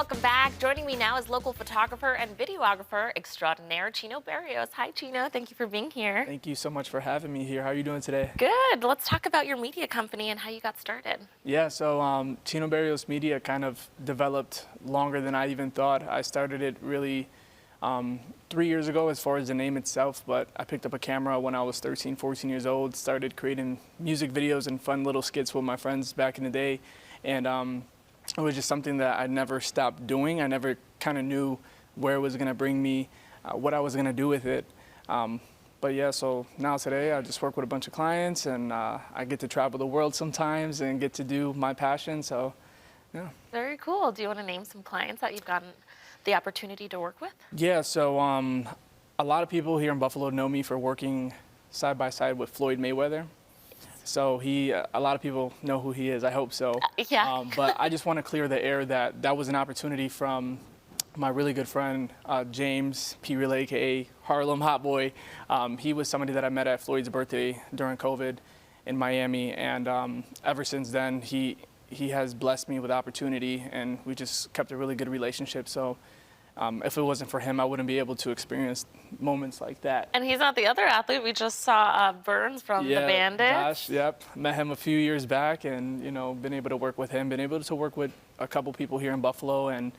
welcome back. Joining me now is local photographer and videographer extraordinaire, Chino Berrios. Hi, Chino. Thank you for being here. Thank you so much for having me here. How are you doing today? Good. Let's talk about your media company and how you got started. Yeah, so Chino Berrios Media kind of developed longer than I even thought. I started it really 3 years ago as far as the name itself, but I picked up a camera when I was 13, 14 years old, started creating music videos and fun little skits with my friends back in the day. And it was just something that I never stopped doing. I never kind of knew where it was going to bring me, what I was going to do with it. But yeah, so now today I just work with a bunch of clients, and I get to travel the world sometimes and get to do my passion, so yeah. Very cool. Do you want to name some clients that you've gotten the opportunity to work with? Yeah, so a lot of people here in Buffalo know me for working side by side with Floyd Mayweather. So a lot of people know who he is, I hope so. Yeah. But I just want to clear the air that was an opportunity from my really good friend, James P. Real, aka Harlem Hot Boy. He was somebody that I met at Floyd's birthday during COVID in Miami. And ever since then, he has blessed me with opportunity, and we just kept a really good relationship. So if it wasn't for him, I wouldn't be able to experience moments like that. And he's not the other athlete. We just saw Burns from the Bandits. Gosh, yep. Met him a few years back, and been able to work with him. Been able to work with a couple people here in Buffalo, and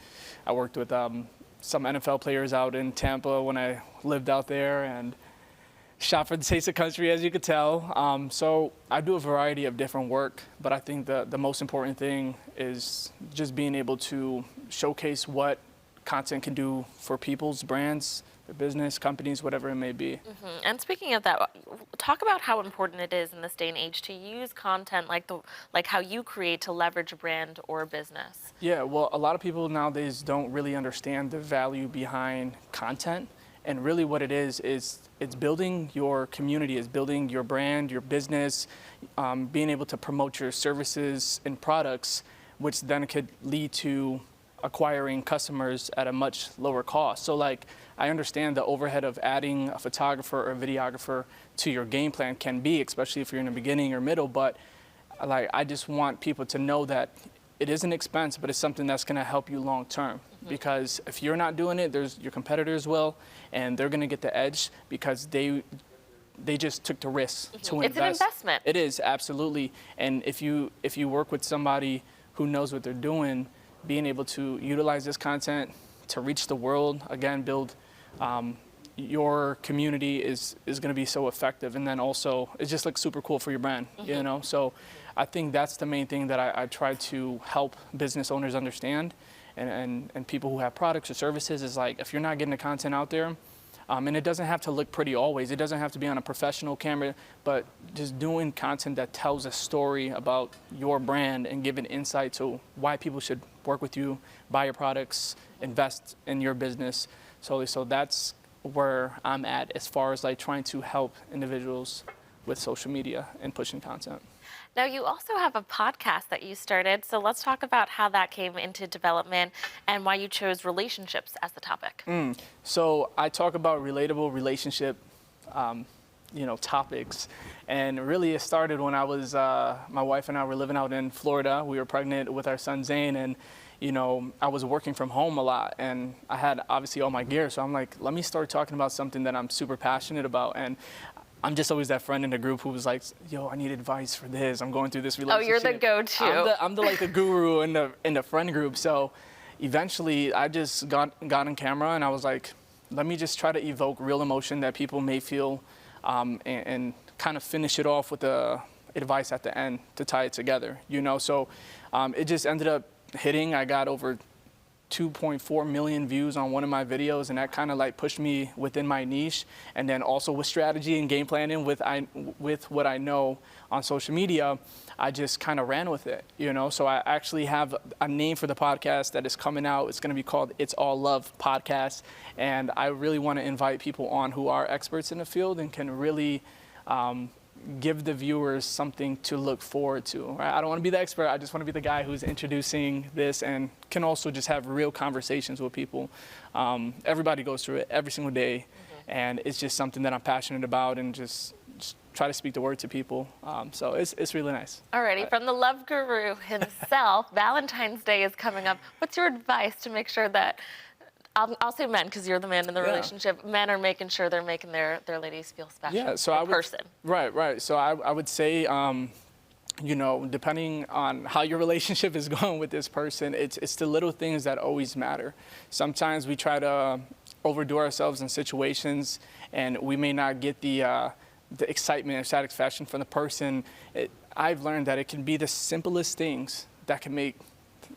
I worked with some NFL players out in Tampa when I lived out there, and shot for the Taste of Country, as you could tell. So I do a variety of different work, but I think the most important thing is just being able to showcase what content can do for people's brands, their business, companies, whatever it may be. Mm-hmm. And speaking of that, talk about how important it is in this day and age to use content like how you create to leverage a brand or a business. Yeah, well, a lot of people nowadays don't really understand the value behind content. And really what it is it's building your community, it's building your brand, your business, being able to promote your services and products, which then could lead to acquiring customers at a much lower cost. So like, I understand the overhead of adding a photographer or a videographer to your game plan can be, especially if you're in the beginning or middle, but like, I just want people to know that it is an expense, but it's something that's gonna help you long term. Mm-hmm. Because if you're not doing it, your competitors will, and they're gonna get the edge because they just took the risk to invest. It's an investment. It is, absolutely. And if you work with somebody who knows what they're doing, being able to utilize this content to reach the world, again, build your community is going to be so effective. And then also, it's just like super cool for your brand, mm-hmm. So I think that's the main thing that I try to help business owners understand, and people who have products or services is like, if you're not getting the content out there, and it doesn't have to look pretty always. It doesn't have to be on a professional camera, but just doing content that tells a story about your brand and giving insight to why people should work with you, buy your products, invest in your business. So that's where I'm at as far as like trying to help individuals with social media and pushing content. Now, you also have a podcast that you started, so let's talk about how that came into development and why you chose relationships as the topic. So I talk about relatable relationship, topics, and really it started when I was, my wife and I were living out in Florida. We were pregnant with our son Zane, and I was working from home a lot, and I had obviously all my gear, so I'm like, let me start talking about something that I'm super passionate about. And I'm just always that friend in the group who was like, yo, I need advice for this. I'm going through this relationship. Oh, you're the go-to. I'm the like the guru in the friend group. So eventually I just got on camera, and I was like, let me just try to evoke real emotion that people may feel, and kind of finish it off with the advice at the end to tie it together, So it just ended up hitting. I got over 2.4 million views on one of my videos, and that kind of like pushed me within my niche. And then also with strategy and game planning with what I know on social media, I just kind of ran with it, So I actually have a name for the podcast that is coming out. It's going to be called It's All Love Podcast. And I really want to invite people on who are experts in the field and can really give the viewers something to look forward to. Right? I don't want to be the expert. I just want to be the guy who's introducing this and can also just have real conversations with people. Everybody goes through it every single day, and it's just something that I'm passionate about, and just just try to speak the word to people. So it's really nice. Alrighty, from the love guru himself, Valentine's Day is coming up. What's your advice to make sure that, I'll say men because you're the man in the relationship, men are making sure they're making their ladies feel special? Yeah, so I would, person. Right. So I would say, you know, depending on how your relationship is going with this person, it's the little things that always matter. Sometimes we try to overdo ourselves in situations, and we may not get the excitement or satisfaction from the person. I've learned that it can be the simplest things that can make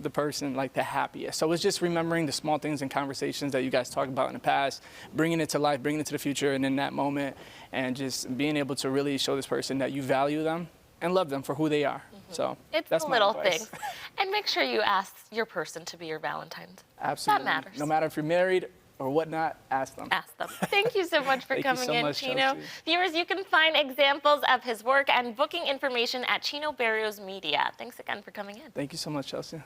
the person like the happiest. So it's just remembering the small things and conversations that you guys talked about in the past, bringing it to life, bringing it to the future, and in that moment, and just being able to really show this person that you value them and love them for who they are. So It's that's the my little advice. things. And make sure you ask your person to be your Valentine's. Absolutely. That matters. No matter if you're married or whatnot, ask them. Ask them. Thank you so much for Thank you coming so in, much, Chino. Chelsea. Viewers, you can find examples of his work and booking information at Chino Berrios Media. Thanks again for coming in. Thank you so much, Chelsea.